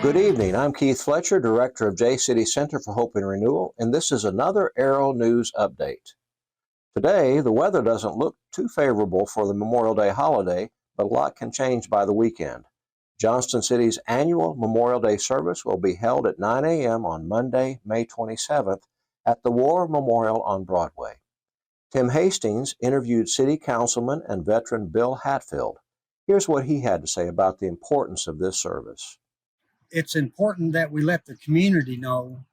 Good evening. I'm Keith Fletcher, Director of J-City Center for Hope and Renewal, and this is another Arrow News Update. Today, the weather doesn't look too favorable for the Memorial Day holiday, but a lot can change by the weekend. Johnston City's annual Memorial Day service will be held at 9 a.m. on Monday, May 27th at the War Memorial on Broadway. Tim Hastings interviewed City Councilman and veteran Bill Hatfield. Here's what he had to say about the importance of this service. It's important that we let the community know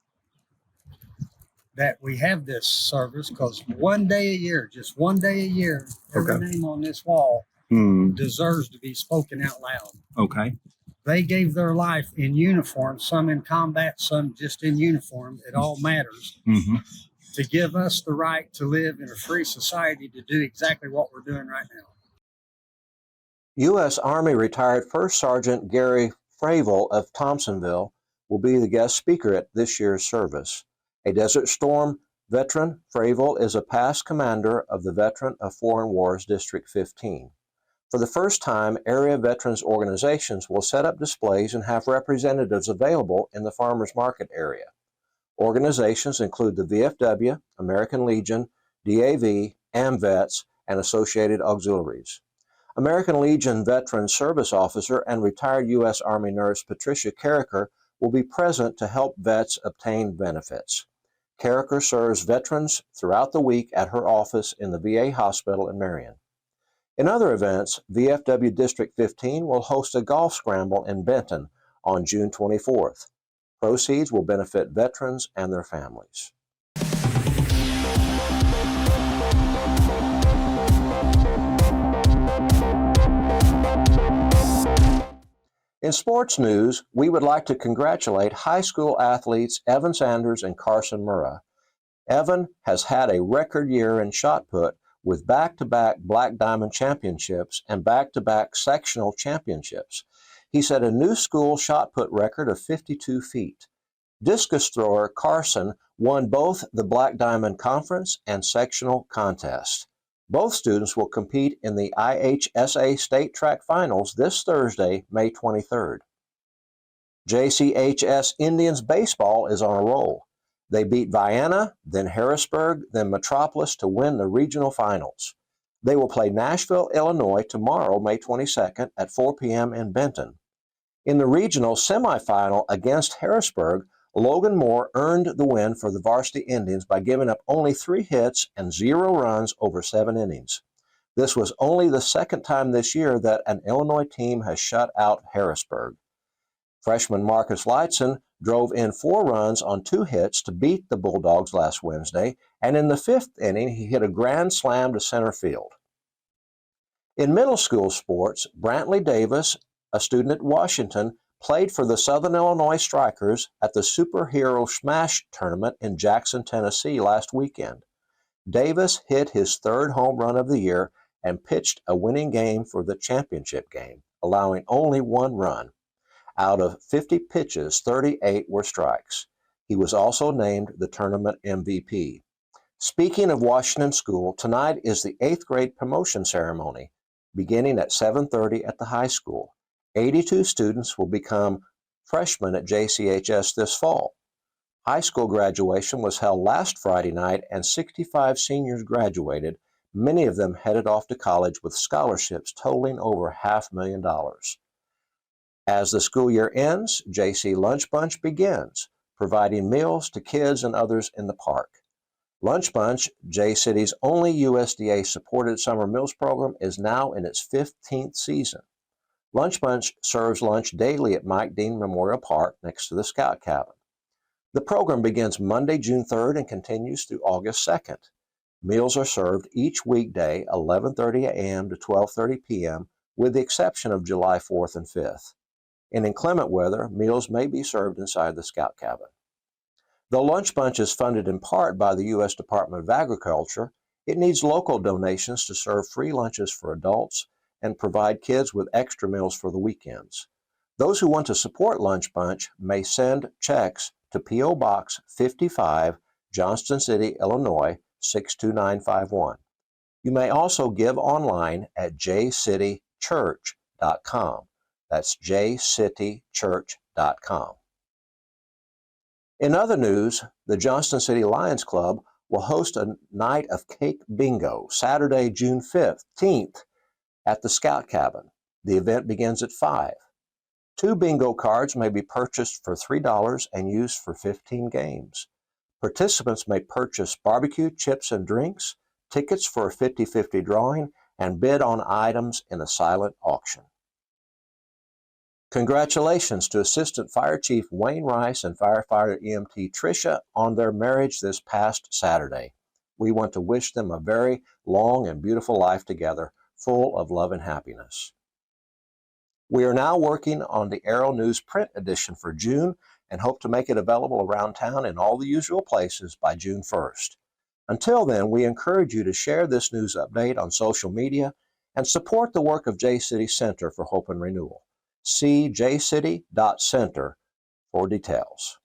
that we have this service, because one day a year, just one day a year, every name on this wall deserves to be spoken out loud. Okay. They gave their life in uniform, some in combat, some just in uniform. It all matters. To give us the right to live in a free society to do exactly what we're doing right now. U.S. Army retired First Sergeant Gary Fravel of Thompsonville will be the guest speaker at this year's service. A Desert Storm veteran, Fravel is a past commander of the Veteran of Foreign Wars District 15. For the first time, area veterans organizations will set up displays and have representatives available in the farmers market area. Organizations include the VFW, American Legion, DAV, AMVETS, and associated auxiliaries. American Legion Veteran Service Officer and retired U.S. Army nurse Patricia Carricker will be present to help vets obtain benefits. Carricker serves veterans throughout the week at her office in the VA hospital in Marion. In other events, VFW District 15 will host a golf scramble in Benton on June 24th. Proceeds will benefit veterans and their families. In sports news, we would like to congratulate high school athletes Evan Sanders and Carson Murrah. Evan has had a record year in shot put with back-to-back Black Diamond Championships and back-to-back sectional championships. He set a new school shot put record of 52 feet. Discus thrower Carson won both the Black Diamond Conference and sectional contest. Both students will compete in the IHSA State Track Finals this Thursday, May 23rd. JCHS Indians baseball is on a roll. They beat Vienna, then Harrisburg, then Metropolis to win the regional finals. They will play Nashville, Illinois tomorrow, May 22nd at 4 p.m. in Benton. In the regional semifinal against Harrisburg, Logan Moore earned the win for the varsity Indians by giving up only 3 hits and 0 runs over 7 innings. This was only the second time this year that an Illinois team has shut out Harrisburg. Freshman Marcus Lightson drove in 4 runs on 2 hits to beat the Bulldogs last Wednesday, and in the 5th inning he hit a grand slam to center field. In middle school sports, Brantley Davis, a student at Washington, played for the Southern Illinois Strikers at the Superhero Smash tournament in Jackson, Tennessee last weekend. Davis hit his 3rd home run of the year and pitched a winning game for the championship game, allowing only 1 run. Out of 50 pitches, 38 were strikes. He was also named the tournament MVP. Speaking of Washington School, tonight is the 8th grade promotion ceremony, beginning at 7:30 at the high school. 82 students will become freshmen at JCHS this fall. High school graduation was held last Friday night, and 65 seniors graduated, many of them headed off to college with scholarships totaling over $500,000. As the school year ends, JC Lunch Bunch begins, providing meals to kids and others in the park. Lunch Bunch, J-City's only USDA-supported summer meals program, is now in its 15th season. Lunch Bunch serves lunch daily at Mike Dean Memorial Park next to the Scout Cabin. The program begins Monday, June 3rd and continues through August 2nd. Meals are served each weekday, 11:30 a.m. to 12:30 p.m., with the exception of July 4th and 5th. In inclement weather, meals may be served inside the Scout Cabin. Though Lunch Bunch is funded in part by the U.S. Department of Agriculture, it needs local donations to serve free lunches for adults and provide kids with extra meals for the weekends. Those who want to support Lunch Bunch may send checks to P.O. Box 55, Johnston City, Illinois, 62951. You may also give online at jcitychurch.com. That's jcitychurch.com. jcchs.com. In other news, the Johnston City Lions Club will host a night of cake bingo Saturday, June 15th at the Scout Cabin. The event begins at 5. 2 bingo cards may be purchased for $3 and used for 15 games. Participants may purchase barbecue, chips, and drinks, tickets for a 50-50 drawing, and bid on items in a silent auction. Congratulations to Assistant Fire Chief Wayne Rice and Firefighter EMT Tricia on their marriage this past Saturday. We want to wish them a very long and beautiful life together, full of love and happiness. We are now working on the Arrow News print edition for June and hope to make it available around town in all the usual places by June 1st. Until then, we encourage you to share this news update on social media and support the work of J-City Center for Hope and Renewal. See jcity.center for details.